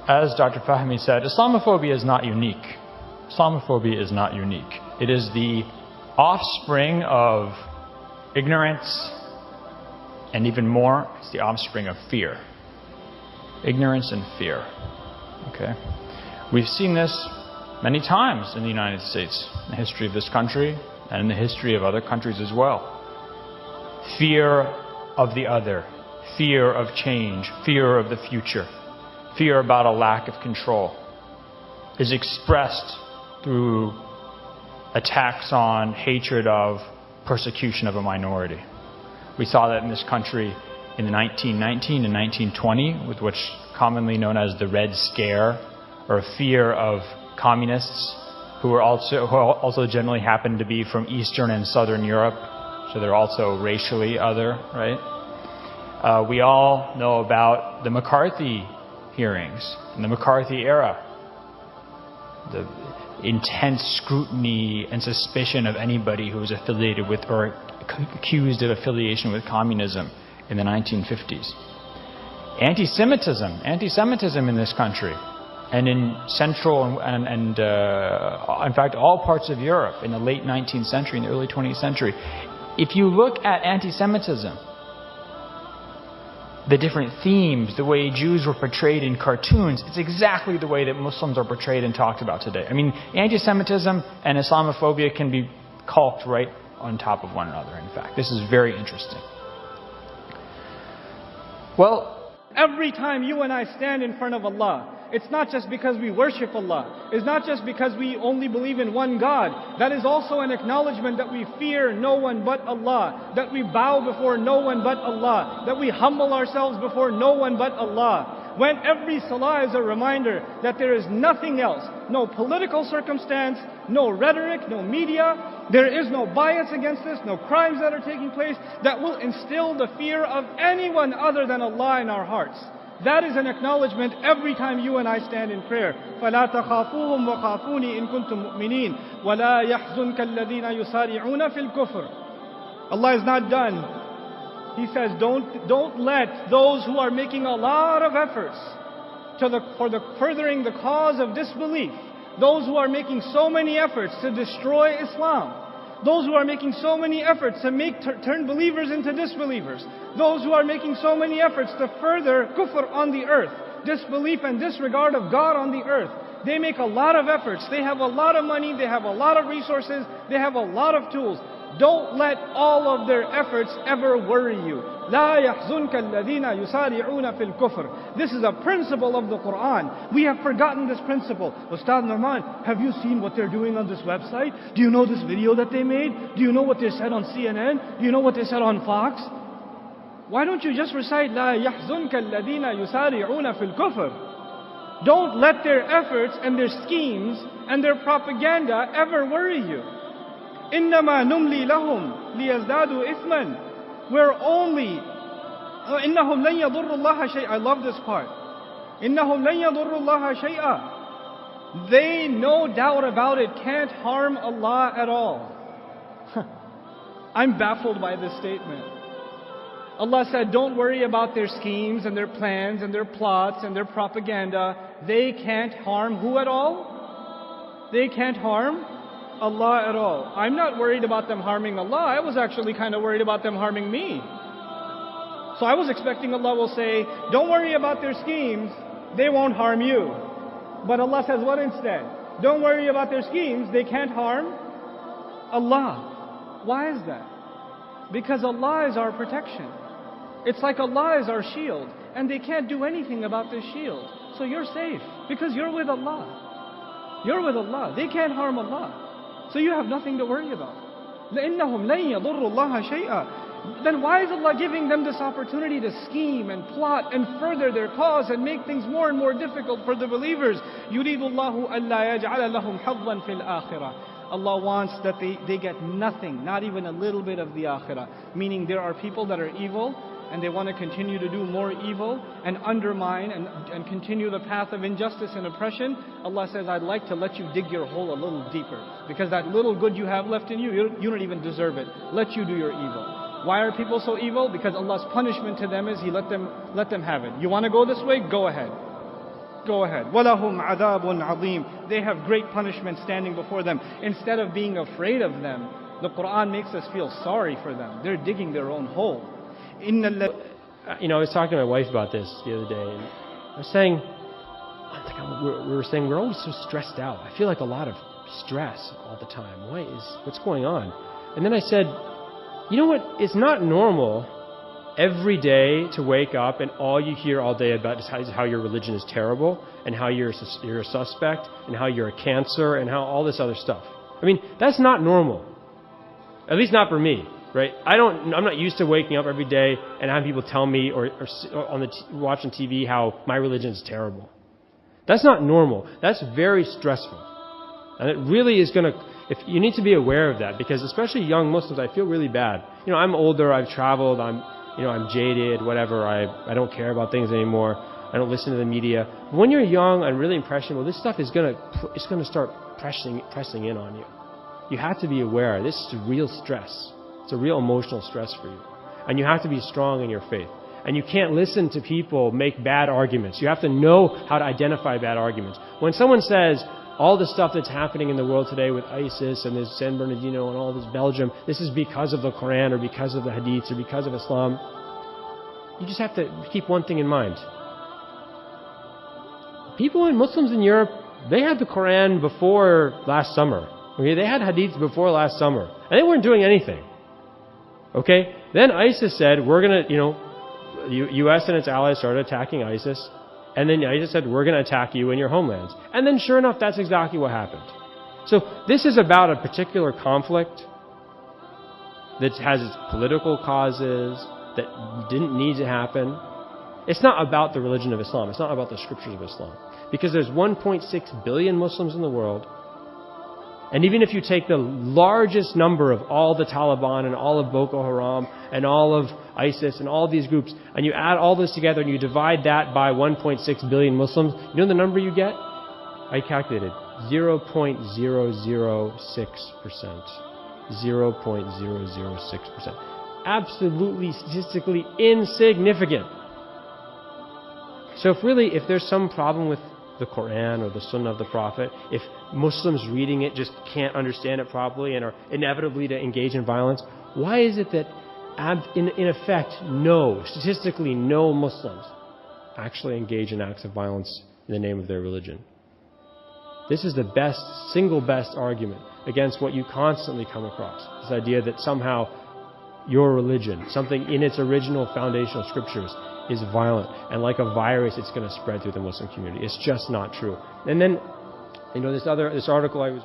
As Dr. Fahmy said, Islamophobia is not unique. Islamophobia is not unique. It is the offspring of ignorance, and even more, it's the offspring of fear. Ignorance and fear. Okay? We've seen this many times in the United States, in the history of this country, and in the history of other countries as well. Fear of the other, fear of change, fear of the future, fear about a lack of control is expressed through attacks on, hatred of, persecution of a minority. We saw that in this country in the 1919 and 1920, with what's commonly known as the Red Scare, or fear of communists who also generally happen to be from Eastern and Southern Europe, so they're also racially other, right? We all know about the McCarthy hearings in the McCarthy era, the intense scrutiny and suspicion of anybody who was affiliated with or accused of affiliation with communism in the 1950s. Anti-Semitism in this country and in Central and in fact all parts of Europe in the late 19th century and the early 20th century. If you look at anti-Semitism, the different themes, the way Jews were portrayed in cartoons, it's exactly the way that Muslims are portrayed and talked about today. I mean, anti-Semitism and Islamophobia can be calked right on top of one another, in fact. This is very interesting. Well, every time you and I stand in front of Allah, it's not just because we worship Allah. It's not just because we only believe in one God. That is also an acknowledgement that we fear no one but Allah. That we bow before no one but Allah. That we humble ourselves before no one but Allah. When every salah is a reminder that there is nothing else. No political circumstance, no rhetoric, no media. There is no bias against this, no crimes that are taking place that will instill the fear of anyone other than Allah in our hearts. That is an acknowledgement every time you and I stand in prayer. فَلَا تَخَافُوهُمْ وَخَافُونِي إِن كُنتُم مُؤْمِنِينَ وَلَا يَحْزُنْكَ الَّذِينَ يُسَارِعُونَ فِي الْكُفْرِ. Allah is not done. He says, don't let those who are making a lot of efforts for furthering the cause of disbelief, those who are making so many efforts to destroy Islam, those who are making so many efforts to turn believers into disbelievers, those who are making so many efforts to further kufr on the earth, disbelief and disregard of God on the earth. They make a lot of efforts. They have a lot of money. They have a lot of resources. They have a lot of tools. Don't let all of their efforts ever worry you. لا يحزنك الذين يسارعون في الكفر. This is a principle of the Quran. We have forgotten this principle. Ustad Norman, have you seen what they're doing on this website? Do you know this video that they made? Do you know what they said on CNN? Do you know what they said on Fox? Why don't you just recite لا يحزنك الذين يسارعون في الكفر? Don't let their efforts and their schemes and their propaganda ever worry you. إنما نملي لهم ليزدادوا إثما. We're only إنهم لن يضروا الله شيئا. I love this part. إنهم لن يضروا الله شيئا. They, no doubt about it, can't harm Allah at all. I'm baffled by this statement. Allah said, don't worry about their schemes and their plans and their plots and their propaganda. They can't harm who at all? They can't harm Allah at all. I'm not worried about them harming Allah. I was actually kind of worried about them harming me. So I was expecting Allah will say, don't worry about their schemes. They won't harm you. But Allah says what instead? Don't worry about their schemes. They can't harm Allah. Why is that? Because Allah is our protection. It's like Allah is our shield. And they can't do anything about this shield. So you're safe. Because you're with Allah. You're with Allah. They can't harm Allah. So you have nothing to worry about. لَإِنَّهُمْ لَن يَضُرُّوا اللَّهَ شَيْئًا. Then why is Allah giving them this opportunity to scheme and plot and further their cause and make things more and more difficult for the believers? يُرِيدُ اللَّهُ أَلَّا يَجْعَلَ لَهُمْ حَظًّا فِي الْآخِرَةِ. Allah wants that they get nothing, not even a little bit of the akhirah. Meaning there are people that are evil and they want to continue to do more evil and undermine and continue the path of injustice and oppression. Allah says, I'd like to let you dig your hole a little deeper. Because that little good you have left in you, you don't even deserve it. Let you do your evil. Why are people so evil? Because Allah's punishment to them is He let them have it. You want to go this way? Go ahead. Go ahead. وَلَهُمْ عَذَابٌ عَظِيمٌ. They have great punishment standing before them. Instead of being afraid of them, the Quran makes us feel sorry for them. They're digging their own hole. I was talking to my wife about this the other day, and I was saying, we were saying we're always so stressed out. I feel like a lot of stress all the time. What's going on? And then I said, you know what? It's not normal every day to wake up and all you hear all day about is how your religion is terrible and how you're a suspect and how you're a cancer and how all this other stuff. I mean, that's not normal. At least not for me, right? I'm not used to waking up every day and having people tell me or watching TV how my religion is terrible. That's not normal. That's very stressful. And it really is going to... If you need to be aware of that, because especially young Muslims, I feel really bad. I'm older, I've traveled, I'm jaded, whatever. I don't care about things anymore. I don't listen to the media. But when you're young and really impressionable, this stuff is going to start pressing in on you. You have to be aware. This is real stress. It's a real emotional stress for you. And you have to be strong in your faith. And you can't listen to people make bad arguments. You have to know how to identify bad arguments. When someone says, all the stuff that's happening in the world today with ISIS and this San Bernardino and all this Belgium, this is because of the Quran or because of the Hadiths or because of Islam. You just have to keep one thing in mind. Muslims in Europe, they had the Quran before last summer. Okay, they had Hadiths before last summer. And they weren't doing anything. Okay? Then ISIS said, we're going to, U.S. and its allies started attacking ISIS. And then ISIS said, we're going to attack you in your homelands. And then sure enough, that's exactly what happened. So this is about a particular conflict that has its political causes, that didn't need to happen. It's not about the religion of Islam. It's not about the scriptures of Islam. Because there's 1.6 billion Muslims in the world. And even if you take the largest number of all the Taliban and all of Boko Haram and all of ISIS and all these groups, and you add all this together and you divide that by 1.6 billion Muslims, you know the number you get? I calculated 0.006%. 0.006%. Absolutely statistically insignificant. So if there's some problem with the Quran or the Sunnah of the Prophet, if Muslims reading it just can't understand it properly and are inevitably to engage in violence, why is it that in effect statistically no Muslims actually engage in acts of violence in the name of their religion? This is the single best argument against what you constantly come across. This idea that somehow your religion, something in its original foundational scriptures, is violent, and like a virus, it's going to spread through the Muslim community. It's just not true. And then, this article I was